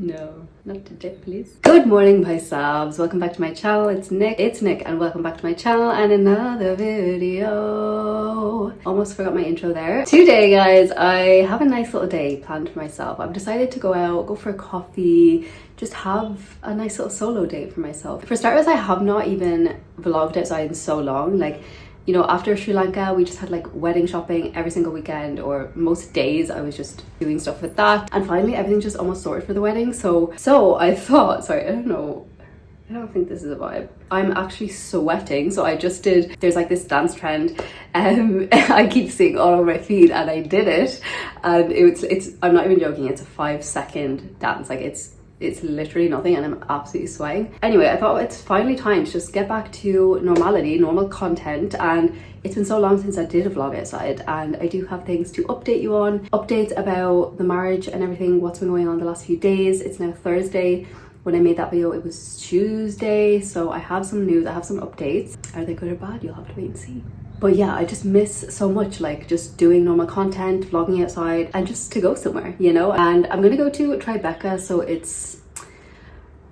No, not to dip, please. Good morning, my subs. Welcome back to my channel. It's Nick, and welcome back to my channel and another video. Almost forgot my intro there. Today, guys, I have a nice little day planned for myself. I've decided to go out, go for a coffee, just have a nice little solo date for myself. For starters, I have not even vlogged outside in so long. Like, you know, after Sri Lanka, we just had like wedding shopping every single weekend, or most days I was just doing stuff with that. And finally, everything's just almost sorted for the wedding. So I thought, sorry, I don't think this is a vibe. I'm actually sweating. So I just did, there's like this dance trend I keep seeing all over my feed, and I did it. And it's I'm not even joking, it's a 5-second dance. Like it's literally nothing, and I'm absolutely sweating. Anyway, I thought it's finally time to just get back to normality, normal content, and it's been so long since I did a vlog outside, and I do have things to update you on. Updates about the marriage and everything, what's been going on the last few days. It's now Thursday. When I made that video, it was Tuesday, so I have some news, I have some updates. Are they good or bad? You'll have to wait and see. But yeah, I just miss so much, like just doing normal content, vlogging outside, and just to go somewhere, you know? And I'm gonna go to Tribeca, so it's,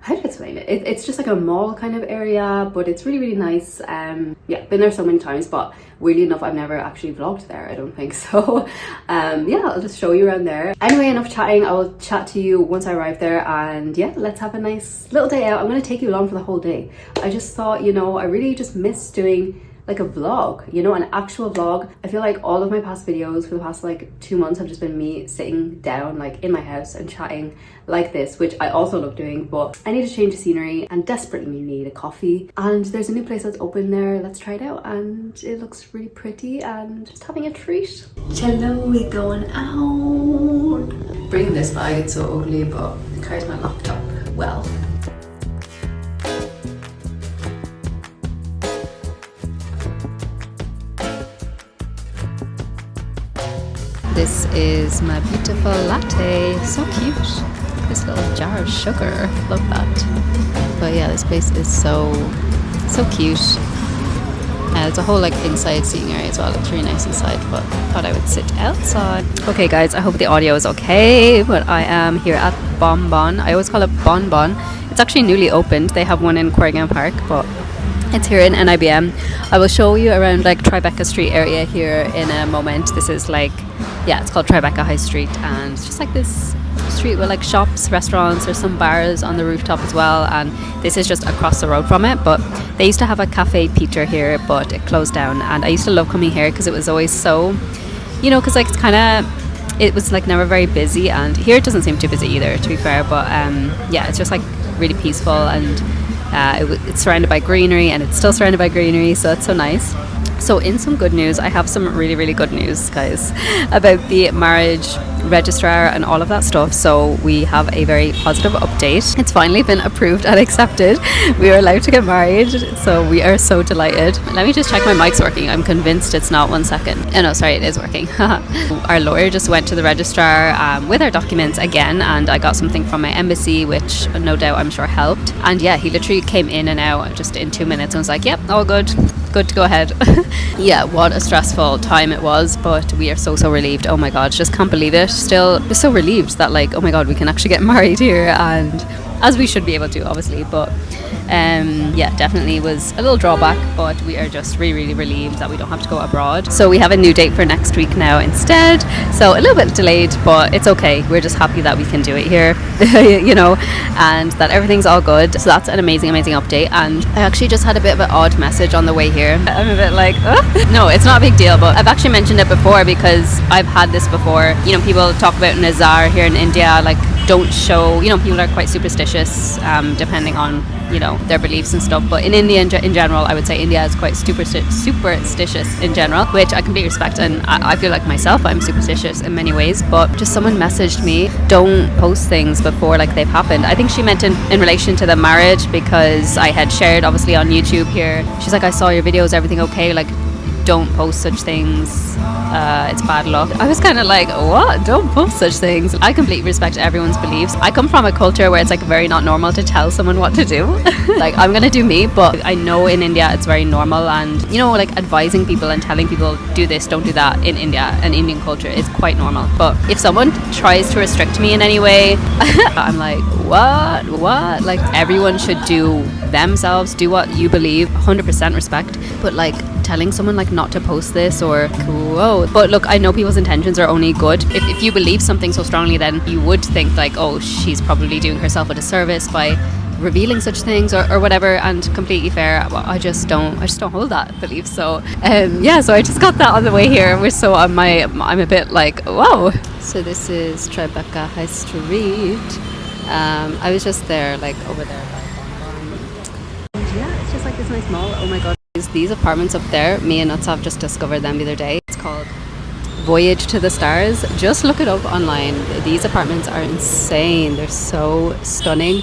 how do I explain it? It's just like a mall kind of area, but it's really, really nice. Yeah, been there so many times, but weirdly enough, I've never actually vlogged there, I don't think so. Yeah, I'll just show you around there. Anyway, enough chatting. I will chat to you once I arrive there, and yeah, let's have a nice little day out. I'm gonna take you along for the whole day. I just thought, you know, I really just miss doing like a vlog, you know, an actual vlog. I feel like all of my past videos for the past like 2 months have just been me sitting down like in my house and chatting like this, which I also love doing, but I need to change the scenery and desperately need a coffee. And there's a new place that's open there. Let's try it out, and it looks really pretty, and just having a treat. Cello, we going out. Bringing this bag, it's so ugly, but it carries my laptop well. This is my beautiful latte. So cute. This little jar of sugar. Love that. But yeah, this place is so cute. It's a whole like inside seating area as well. It's really nice inside, but thought I would sit outside. Okay guys, I hope the audio is okay, but I am here at Bon Bon. I always call it Bon Bon. It's actually newly opened. They have one in Corrigan Park, but it's here in NIBM. I will show you around like Tribeca Street area here in a moment. This is like, yeah, it's called Tribeca High Street, and it's just like this street with like shops, restaurants, there's some bars on the rooftop as well, and this is just across the road from it. But they used to have a Cafe Peter here, but it closed down, and I used to love coming here because it was always so, you know, because like it was like never very busy, and here it doesn't seem too busy either, to be fair, but yeah, it's just like really peaceful, and it's surrounded by greenery, and it's still surrounded by greenery, so it's so nice. So in some good news, I have some really, really good news, guys, about the marriage registrar and all of that stuff. So we have a very positive update. It's finally been approved and accepted. We are allowed to get married, so we are so delighted. Let me just check my mic's working. I'm convinced it's not. 1 second. Oh no, sorry, it is working. Our lawyer just went to the registrar with our documents again, and I got something from my embassy, which no doubt I'm sure helped. And yeah, he literally came in and out just in 2 minutes and was like, yep, all good to go ahead. Yeah, what a stressful time it was, but we are so relieved. Oh my god, just can't believe it. Still just so relieved that like, oh my god, we can actually get married here, and as we should be able to, obviously. But yeah, definitely was a little drawback, but we are just really relieved that we don't have to go abroad. So we have a new date for next week now instead, so a little bit delayed, but it's okay. We're just happy that we can do it here, you know, and that everything's all good. So that's an amazing update. And I actually just had a bit of an odd message on the way here. I'm a bit like, oh. No, it's not a big deal, but I've actually mentioned it before because I've had this before. You know, people talk about Nazar here in India, like don't show, you know, people are quite superstitious depending on, you know, their beliefs and stuff. But in India in general, I would say India is quite superstitious in general, which I completely respect, and I feel like myself I'm superstitious in many ways. But just someone messaged me, don't post things before like they've happened. I think she meant in relation to the marriage, because I had shared obviously on YouTube here. She's like, I saw your videos, everything okay, like don't post such things it's bad luck. I was kind of like, what? Don't post such things. I completely respect everyone's beliefs. I come from a culture where it's like very not normal to tell someone what to do. Like, I'm gonna do me, but I know in India it's very normal, and you know, like advising people and telling people do this, don't do that in India and Indian culture is quite normal. But if someone tries to restrict me in any way, I'm like, what? Like, everyone should do themselves, do what you believe, 100% respect. But like telling someone like not to post this or whoa. But look, I know people's intentions are only good. If you believe something so strongly, then you would think like, oh, she's probably doing herself a disservice by revealing such things or whatever, and completely fair. I just don't hold that belief. So so I just got that on the way here, which so I'm a bit like, whoa. So this is Tribeca High Street. I was just there, like over there by and yeah, it's just like this nice mall. Oh my god, these apartments up there, me and Utsav just discovered them the other day. It's called Voyage to the Stars. Just look it up online. These apartments are insane. They're so stunning.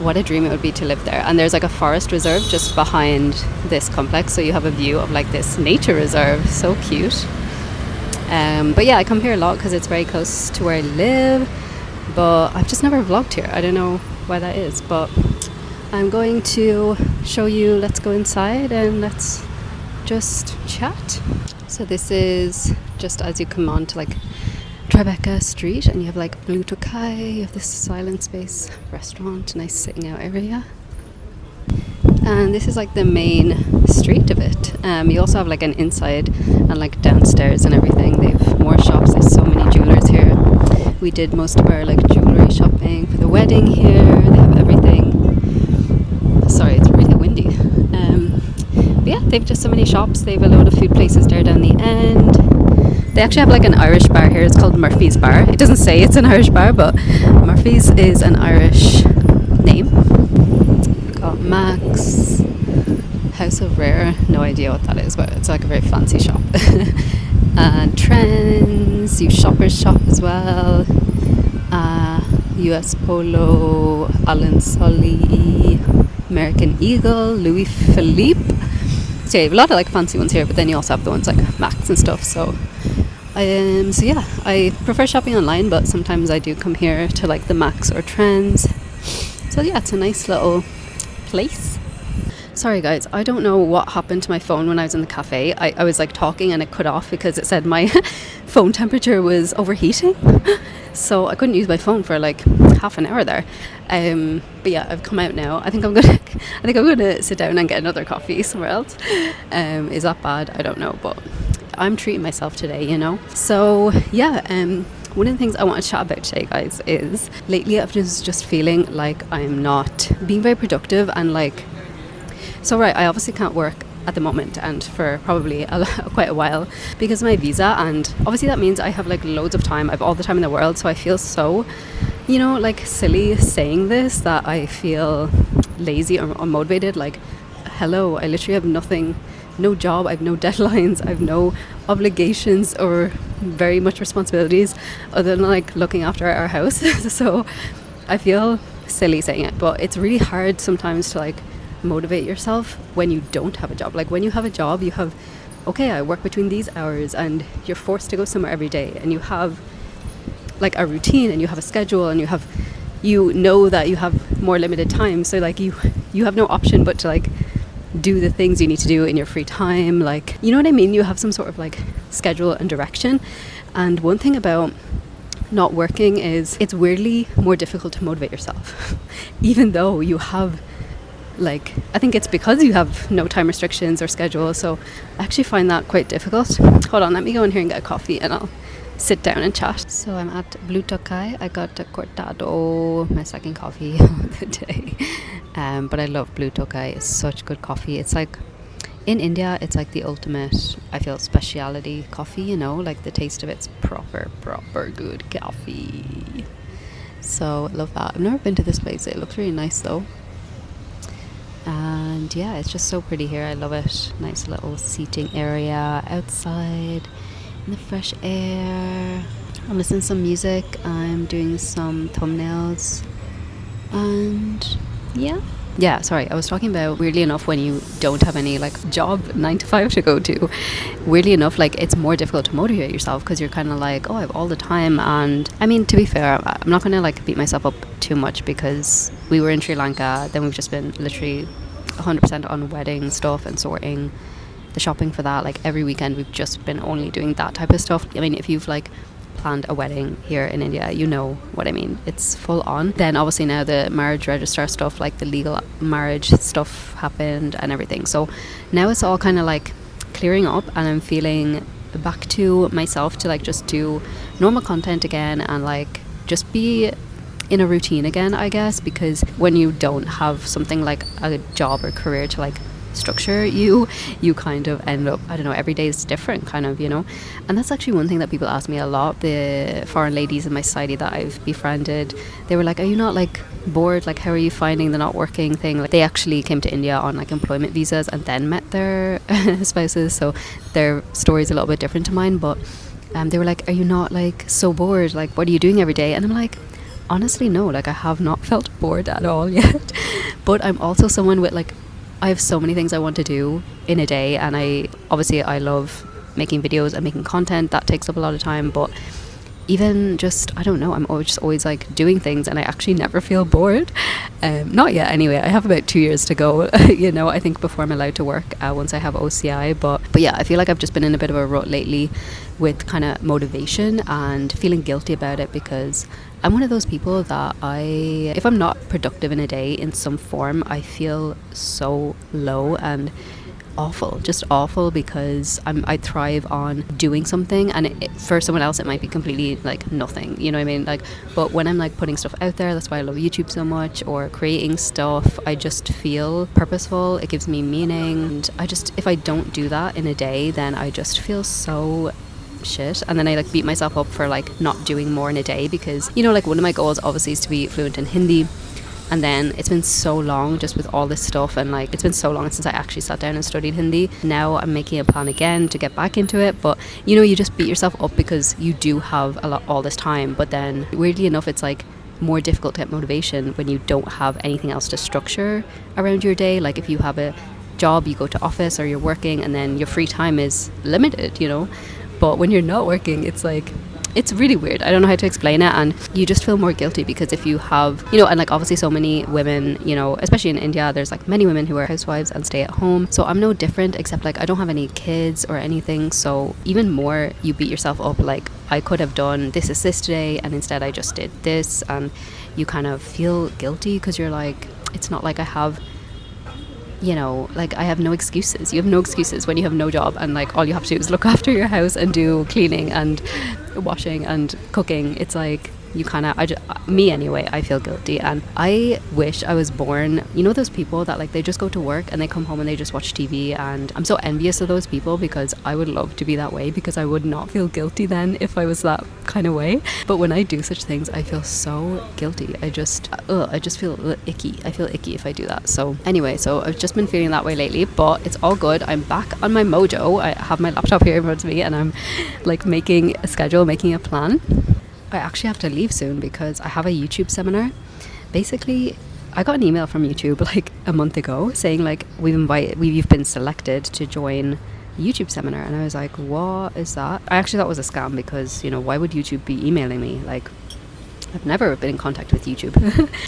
What a dream it would be to live there. And there's like a forest reserve just behind this complex, so you have a view of like this nature reserve. So cute. But yeah, I come here a lot because it's very close to where I live, but I've just never vlogged here. I don't know why that is, but I'm going to show you. Let's go inside and let's just chat. So this is just as you come on to like Tribeca Street, and you have like Blue Tokai, you have this silent space restaurant, nice sitting out area, and this is like the main street of it. You also have like an inside and like downstairs and everything. They've more shops. There's so many jewelers here. We did most of our like jewelry shopping for the wedding here. They have everything. Sorry, it's really windy. But yeah, they've just so many shops. They have a load of food places there down the end. They actually have like an Irish bar here. It's called Murphy's Bar. It doesn't say it's an Irish bar, but Murphy's is an Irish name. Got Max, House of Rare. No idea what that is, but it's like a very fancy shop. And Trends, you Shoppers Shop as well. US Polo, Alan Sully, American Eagle, Louis Philippe. So you have a lot of like fancy ones here, but then you also have the ones like Max and stuff. So yeah, I prefer shopping online, but sometimes I do come here to like the Max or Trends. So yeah, it's a nice little place. Sorry guys, I don't know what happened to my phone when I was in the cafe. I was like talking and it cut off because it said my phone temperature was overheating. So I couldn't use my phone for like half an hour there. But yeah, I've come out now. I think I'm gonna sit down and get another coffee somewhere else. Is that bad? I don't know, but I'm treating myself today, you know. So yeah, one of the things I want to chat about today, guys, is lately I've just feeling like I'm not being very productive, and like, so right, I obviously can't work at the moment and for probably quite a while because of my visa, and obviously that means I have like loads of time. I have all the time in the world, so I feel so, you know, like silly saying this, that I feel lazy or unmotivated. Like, hello, I literally have nothing, no job, I have no deadlines, I have no obligations or very much responsibilities other than like looking after our house. So I feel silly saying it, but it's really hard sometimes to like motivate yourself when you don't have a job. Like when you have a job, you have, okay, I work between these hours, and you're forced to go somewhere every day, and you have like a routine and you have a schedule, and you know that you have more limited time, so like you have no option but to like do the things you need to do in your free time. Like, you know what I mean? You have some sort of like schedule and direction. And one thing about not working is it's weirdly more difficult to motivate yourself even though you have, like, I think it's because you have no time restrictions or schedule. So I actually find that quite difficult. Hold on, let me go in here and get a coffee and I'll sit down and chat. So I'm at Blue Tokai. I got a cortado, my second coffee of the day. But I love Blue Tokai. It's such good coffee. It's like, in India, it's like the ultimate, I feel, speciality coffee, you know, like the taste of it's proper good coffee. So I love that. I've never been to this place. It looks really nice though. And yeah, it's just so pretty here. I love it. Nice little seating area outside in the fresh air. I'm listening to some music. I'm doing some thumbnails. And yeah, Yeah, sorry, I was talking about, weirdly enough, when you don't have any like job 9 to 5 to go to, weirdly enough, like it's more difficult to motivate yourself because you're kind of like, oh, I have all the time. And I mean, to be fair, I'm not gonna like beat myself up too much because we were in Sri Lanka, then we've just been literally 100% on wedding stuff and sorting the shopping for that. Like every weekend we've just been only doing that type of stuff. I mean, if you've like planned a wedding here in India, you know what I mean. It's full on. Then obviously now the marriage registrar stuff, like the legal marriage stuff happened and everything. So now it's all kind of like clearing up and I'm feeling back to myself to like just do normal content again and like just be in a routine again, I guess, because when you don't have something like a job or career to like structure you kind of end up, I don't know, every day is different kind of, you know. And that's actually one thing that people ask me a lot, the foreign ladies in my society that I've befriended. They were like, are you not like bored, like how are you finding the not working thing? Like they actually came to India on like employment visas and then met their spouses, so their story is a little bit different to mine. But they were like, are you not like so bored, like what are you doing every day? And I'm like, honestly no, like I have not felt bored at all yet. But I'm also someone with like, I have so many things I want to do in a day, and I love making videos and making content. That takes up a lot of time, but even just, I don't know, I'm always like doing things and I actually never feel bored. Not yet anyway. I have about 2 years to go you know, I think, before I'm allowed to work once I have OCI. But yeah, I feel like I've just been in a bit of a rut lately with kind of motivation and feeling guilty about it, because I'm one of those people that if I'm not productive in a day in some form, I feel so low and just awful, because I thrive on doing something, and for someone else it might be completely like nothing, you know what I mean? Like, but when I'm like putting stuff out there, that's why I love YouTube so much, or creating stuff, I just feel purposeful. It gives me meaning, and if I don't do that in a day, then I just feel so shit, and then I like beat myself up for like not doing more in a day, because, you know, like one of my goals obviously is to be fluent in Hindi. And then it's been so long just with all this stuff, and like it's been so long since I actually sat down and studied Hindi. Now I'm making a plan again to get back into it, but you know, you just beat yourself up because you do have all this time, but then weirdly enough it's like more difficult to get motivation when you don't have anything else to structure around your day. Like if you have a job, you go to office or you're working, and then your free time is limited, you know. But when you're not working, it's like, it's really weird. I don't know how to explain it, and you just feel more guilty because if you have, you know, and like obviously so many women, you know, especially in India, there's like many women who are housewives and stay at home. So I'm no different, except like I don't have any kids or anything. So even more, you beat yourself up. Like I could have done this today, and instead I just did this, and you kind of feel guilty because you're like, it's not like I have, you know, like I have no excuses. You have no excuses when you have no job, and like all you have to do is look after your house and do cleaning and washing and cooking. It's like you kind of, me anyway, I feel guilty, and I wish I was born, you know, those people that like they just go to work and they come home and they just watch TV, and I'm so envious of those people because I would love to be that way, because I would not feel guilty then if I was that kind of way. But when I do such things, I feel so guilty. I just feel icky. I feel icky if I do that. So anyway, so I've just been feeling that way lately, but it's all good. I'm back on my mojo. I have my laptop here in front of me, and I'm like making a schedule, making a plan. I actually have to leave soon because I have a YouTube seminar. Basically, I got an email from YouTube like a month ago saying like, you've been selected to join a YouTube seminar, and I was like, what is that? I actually thought it was a scam because, you know, why would YouTube be emailing me? Like, I've never been in contact with YouTube.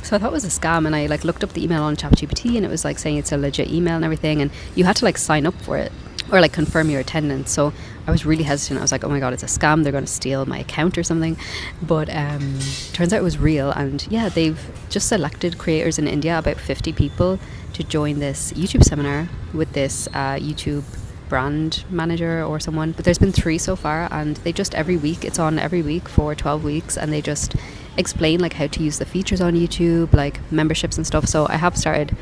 So I thought it was a scam, and I like looked up the email on ChatGPT, and it was like saying it's a legit email and everything, and you had to like sign up for it or like confirm your attendance. So I was really hesitant. I was like, oh my god, it's a scam, they're going to steal my account or something. But turns out it was real, and yeah, they've just selected creators in India, about 50 people, to join this YouTube seminar with this YouTube brand manager or someone. But there's been 3 so far, and they just it's on every week for 12 weeks, and they just explain like how to use the features on YouTube, like memberships and stuff. So I have started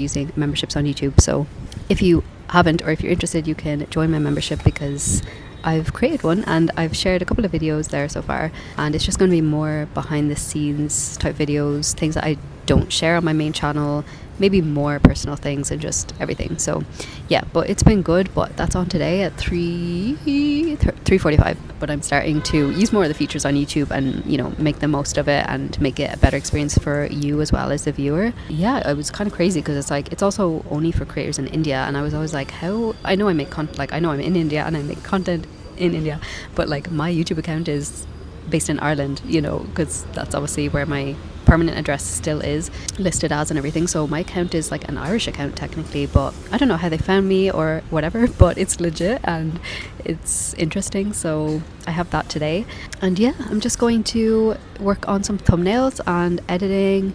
using memberships on YouTube. So if you haven't, or if you're interested, you can join my membership, because I've created one and I've shared a couple of videos there so far, and it's just going to be more behind the scenes type videos, things that I don't share on my main channel, maybe more personal things and just everything. So yeah, but it's been good. But that's on today at 3:45. But I'm starting to use more of the features on YouTube and, you know, make the most of it and make it a better experience for you as well as the viewer. Yeah, it was kind of crazy because it's like, it's also only for creators in India, and I was always like, how, I know I make content, like I know I'm in India and I make content in India, but like my YouTube account is based in Ireland, you know, because that's obviously where my permanent address still is listed as and everything. So my account is like an Irish account technically, but I don't know how they found me or whatever, but it's legit and it's interesting. So I have that today, and yeah, I'm just going to work on some thumbnails and editing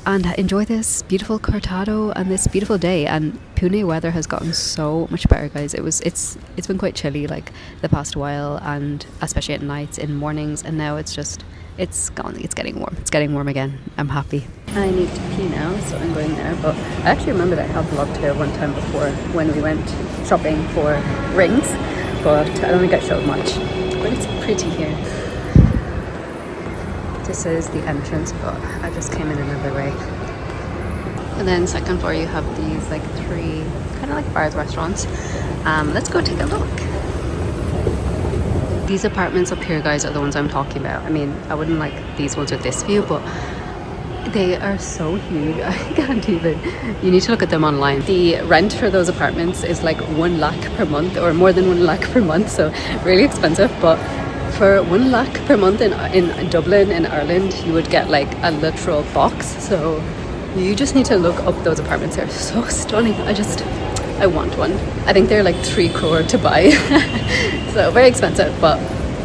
and enjoy this beautiful cortado and this beautiful day. And Pune weather has gotten so much better, guys. It's been quite chilly like the past while, and especially at nights, in mornings, and now it's getting warm again. I'm happy. I need to pee now, so I'm going there. But I actually remember that I have vlogged here one time before when we went shopping for rings, but I don't think I showed much. But it's pretty here. This is the entrance, but I just came in another way. And then second floor you have these like 3 kind of like bars, restaurants. Let's go take a look. These apartments up here, guys, are the ones I'm talking about. I mean, I wouldn't like these ones with this view, but they are so huge. I can't even. You need to look at them online. The rent for those apartments is like 1 lakh per month, or more than 1 lakh per month, so really expensive. But for 1 lakh per month in Dublin, in Ireland, you would get like a literal box. So you just need to look up those apartments. They're so stunning. I want one. I think they're like 3 crore to buy. So very expensive, but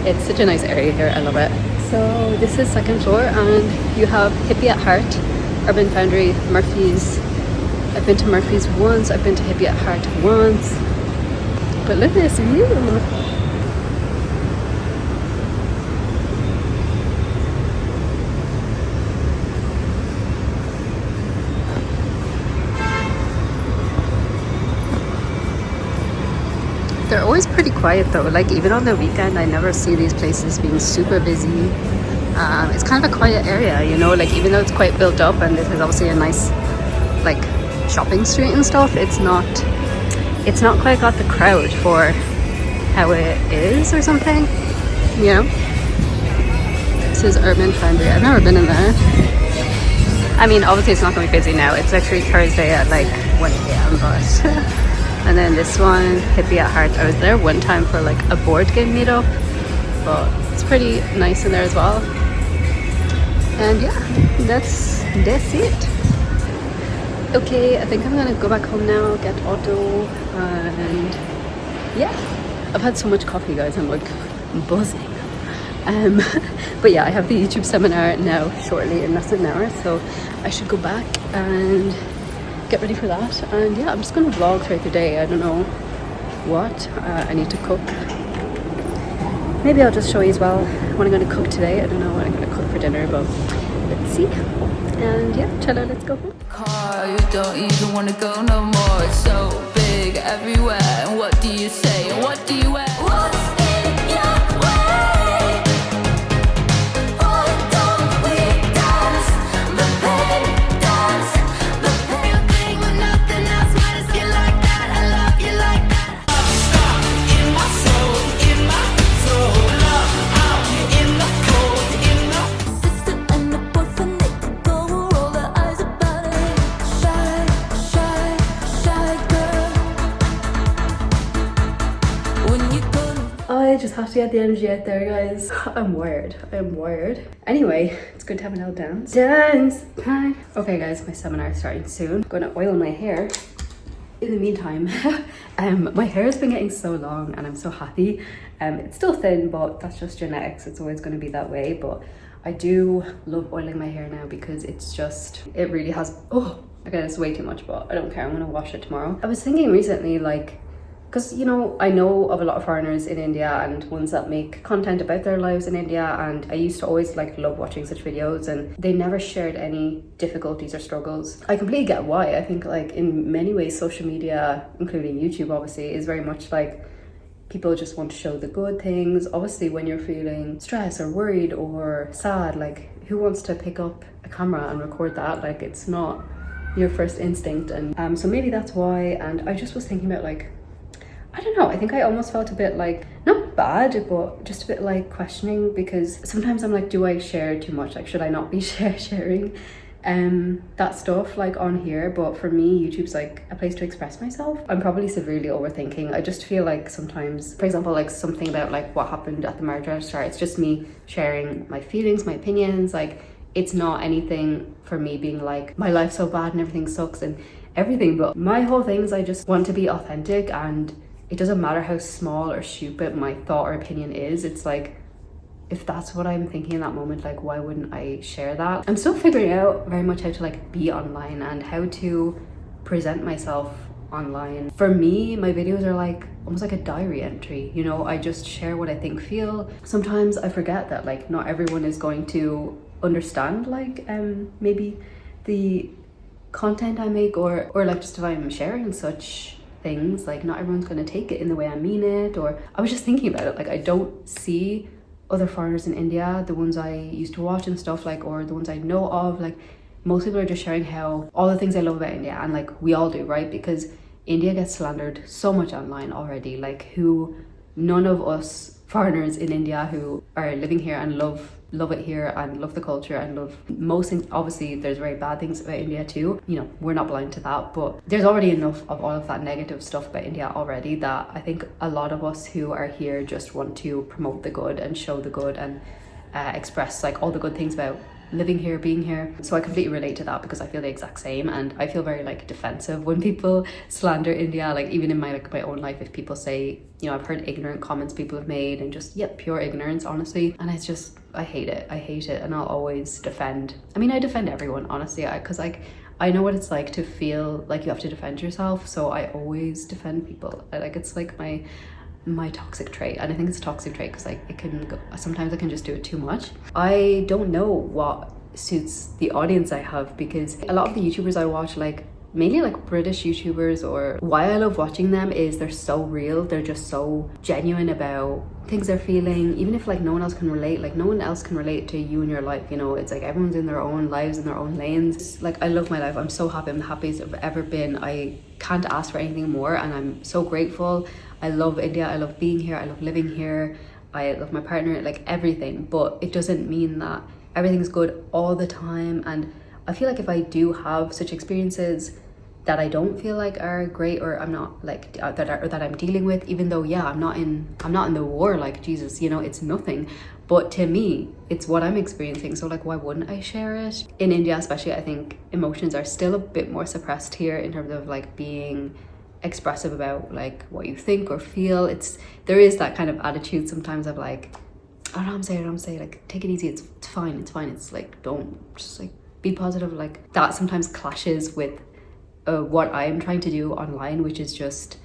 it's such a nice area here. I love it. So this is second floor, and you have Hippie at Heart, Urban Foundry, Murphy's. I've been to Murphy's once. I've been to Hippie at Heart once. But look at this view. They're always pretty quiet though. Like even on the weekend, I never see these places being super busy. It's kind of a quiet area, you know, like even though it's quite built up and this is obviously a nice like shopping street and stuff, it's not quite got the crowd for how it is or something, you know. This is Urban Foundry. I've never been in there. I mean, obviously it's not going to be busy now. It's actually Thursday at like 1 p.m. but and then this one, Hippie at Heart, I was there one time for like a board game meetup, but it's pretty nice in there as well. And yeah, that's it. Okay, I think I'm gonna go back home now, get auto, and yeah, I've had so much coffee, guys, I'm like buzzing. But yeah, I have the YouTube seminar now shortly, in less than an hour, so I should go back and get ready for that. And yeah, I'm just gonna vlog throughout the day. I don't know what I need to cook. Maybe I'll just show you as well what I'm gonna cook today. I don't know what I'm gonna cook for dinner, but let's see. And yeah, Chella, let's go home. Car, you don't even wanna go no more. It's so big everywhere. And what do you say? And what do you wear? What's in your way? Why don't we dance the pain, dance the pain? You think with nothing else matters. You like that? I love you like that. Stop in my soul, in my soul. Love out in the cold, in the sister and the boyfriend need to go. Roll their eyes about it. Shy, shy, shy girl. When you go. I just have to get the energy out there, guys. I'm wired. Anyway, it's good to have an old dance. Dance time. Okay, guys, my seminar is starting soon. I'm gonna oil my hair. In the meantime, my hair has been getting so long and I'm so happy. It's still thin, but that's just genetics. It's always gonna be that way. But I do love oiling my hair now because it really has, oh, okay, that's way too much, but I don't care. I'm gonna wash it tomorrow. I was thinking recently, like, because, you know, I know of a lot of foreigners in India and ones that make content about their lives in India, and I used to always like love watching such videos, and they never shared any difficulties or struggles. I completely get why. I think like in many ways social media, including YouTube obviously, is very much like people just want to show the good things. Obviously when you're feeling stressed or worried or sad, like who wants to pick up a camera and record that? Like it's not your first instinct. And so maybe that's why. And I just was thinking about like, I don't know, I think I almost felt a bit like, not bad, but just a bit like questioning, because sometimes I'm like, do I share too much? Like, should I not be sharing that stuff like on here? But for me, YouTube's like a place to express myself. I'm probably severely overthinking. I just feel like sometimes, for example, like something about like what happened at the marriage registrar, it's just me sharing my feelings, my opinions. Like, it's not anything for me being like, my life's so bad and everything sucks and everything. But my whole thing is I just want to be authentic, and it doesn't matter how small or stupid my thought or opinion is. It's like, if that's what I'm thinking in that moment, like, why wouldn't I share that? I'm still figuring out very much how to like be online and how to present myself online. For me, my videos are like almost like a diary entry, you know. I just share what I think, feel. Sometimes I forget that like not everyone is going to understand like maybe the content I make, or like just if I'm sharing such things, like not everyone's going to take it in the way I mean it. Or I was just thinking about it, like I don't see other foreigners in India, the ones I used to watch and stuff, like, or the ones I know of, like most people are just sharing how all the things I love about India, and like we all do, right? Because India gets slandered so much online already, like who none of us foreigners in India who are living here and love it here and love the culture and love most things. Obviously there's very bad things about India too, you know, we're not blind to that, but there's already enough of all of that negative stuff about India already that I think a lot of us who are here just want to promote the good and show the good and express like all the good things about living here, being here. So I completely relate to that, because I feel the exact same, and I feel very like defensive when people slander India. Like even in my own life, if people say, you know, I've heard ignorant comments people have made, and just pure ignorance, honestly, and it's just, I hate it, and I'll always defend. I mean, I defend everyone, honestly, because like I know what it's like to feel like you have to defend yourself, so I always defend people. Like it's like my toxic trait, and I think it's a toxic trait because like it can go, sometimes I can just do it too much. I don't know what suits the audience I have, because a lot of the YouTubers I watch, like mainly like British YouTubers, or why I love watching them is they're so real, they're just so genuine about things they're feeling, even if like no one else can relate, like no one else can relate to you in your life, you know. It's like everyone's in their own lives, in their own lanes. It's like I love my life, I'm so happy, I'm the happiest I've ever been. I can't ask for anything more, and I'm so grateful. I love India, I love being here, I love living here, I love my partner, like everything. But it doesn't mean that everything's good all the time, and I feel like if I do have such experiences that I don't feel like are great, or I'm not like that I'm dealing with, even though I'm not in the war, like Jesus, you know, it's nothing, but to me it's what I'm experiencing. So like why wouldn't I share it? In India especially, I think emotions are still a bit more suppressed here in terms of like being expressive about like what you think or feel. There is that kind of attitude sometimes of like, I don't say, like take it easy, it's fine, it's like don't just like be positive. Like that sometimes clashes with what I am trying to do online, which is just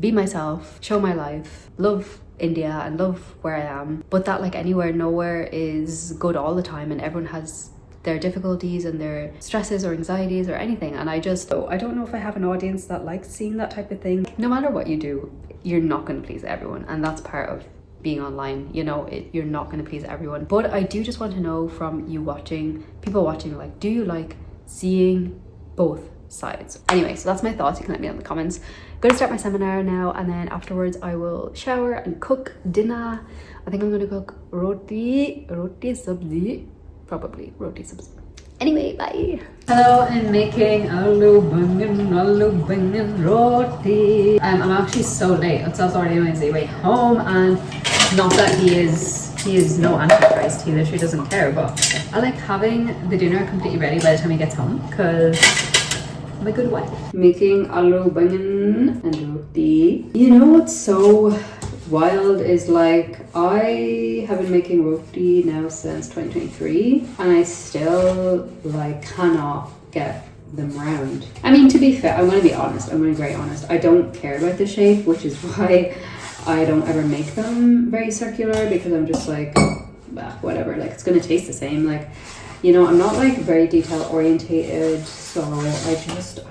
be myself, show my life, love India and love where I am. But that like anywhere, nowhere is good all the time, and everyone has their difficulties and their stresses or anxieties or anything. And I don't know if I have an audience that likes seeing that type of thing. No matter what you do, you're not going to please everyone, and that's part of being online, you know. You're not going to please everyone. But I do just want to know from you people watching, like, do you like seeing both sides? Anyway, so that's my thoughts. You can let me know in the comments. I'm going to start my seminar now, and then afterwards I will shower and cook dinner. I think I'm going to cook roti sabzi, probably roti sabzi. Anyway, bye. Hello, I'm making aloo bangan roti. I'm actually so late. It's already on his way home, and not that he is no antichrist, he literally doesn't care, but I like having the dinner completely ready by the time he gets home, because I'm a good wife. Making aloo bangan and roti. You know what's so wild is like I have been making roti now since 2023, and I still like cannot get them round. I mean, to be fair, I'm going to be honest, I'm going to be very honest, I don't care about the shape, which is why I don't ever make them very circular, because I'm just like, bah, whatever, like it's going to taste the same. Like, you know, I'm not like very detail orientated, so I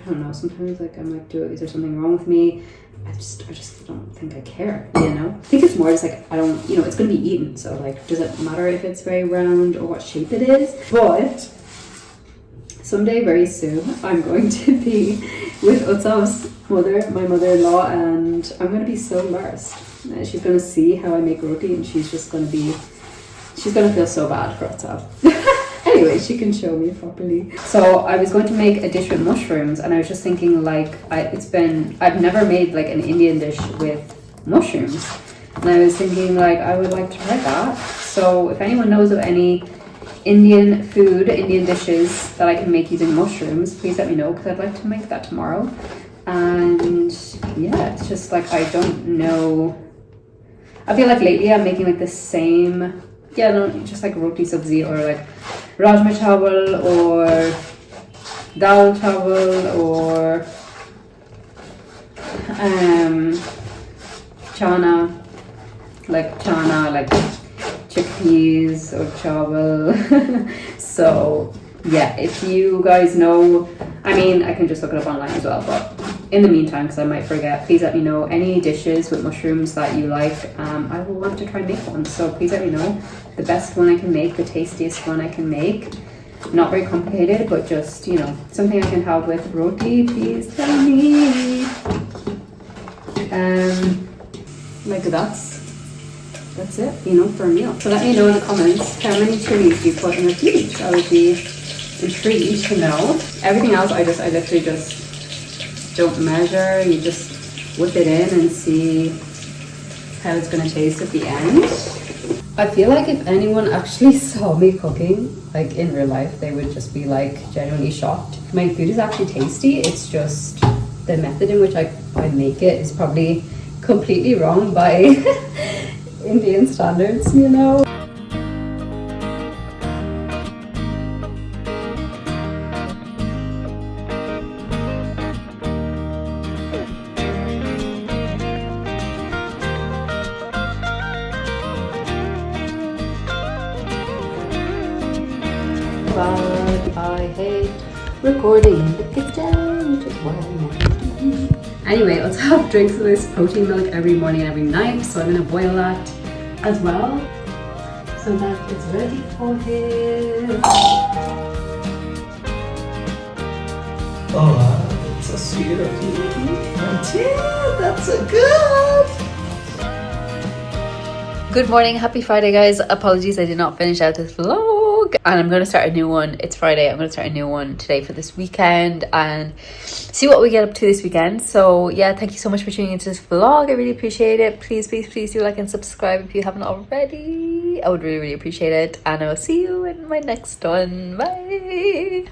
don't know, sometimes like I'm like, is there something wrong with me? I just don't think I care, you know? I think it's more just like, I don't, you know, it's gonna be eaten, so like, does it matter if it's very round or what shape it is? But someday very soon I'm going to be with Utsav's mother, my mother-in-law, and I'm going to be so embarrassed. She's going to see how I make roti and she's going to feel so bad for Utsav. Anyway, she can show me properly. So I was going to make a dish with mushrooms, and I was just thinking, like, I've never made like an Indian dish with mushrooms, and I was thinking like I would like to try that. So if anyone knows of any Indian dishes that I can make using mushrooms, please let me know, because I'd like to make that tomorrow. And yeah, it's just like, I don't know, I feel like lately I'm making like the same, just like roti sabzi or like rajma chawal or dal chawal or chana, like chickpeas or chawal. So yeah, if you guys know, I mean, I can just look it up online as well, but in the meantime, because I might forget, please let me know any dishes with mushrooms that you like. I will want to try and make one, so please let me know the best one I can make, the tastiest one I can make. Not very complicated, but just, you know, something I can have with roti. Please tell me. Like that's it, you know, for a meal. So let me know in the comments, how many chilies do you put in a peach? I would be intrigued to know. Everything else I literally just don't measure. You just whip it in and see how it's gonna taste at the end. I feel like if anyone actually saw me cooking, like in real life, they would just be like genuinely shocked. My food is actually tasty, it's just the method in which I make it is probably completely wrong by Indian standards, you know. But I hate recording in the kitchen, which is why I'm not. Anyway, let's have drinks of this protein milk every morning and every night, so I'm gonna boil that as well so that it's ready for him. Oh, that's so sweet of you. That's so good. Good morning, happy Friday, guys. Apologies I did not finish out this vlog, and I'm going to start a new one. It's Friday. I'm going to start a new one today for this weekend and see what we get up to this weekend. So yeah, thank you so much for tuning into this vlog. I really appreciate it. Please do like and subscribe if you haven't already. I would really appreciate it, and I will see you in my next one. Bye.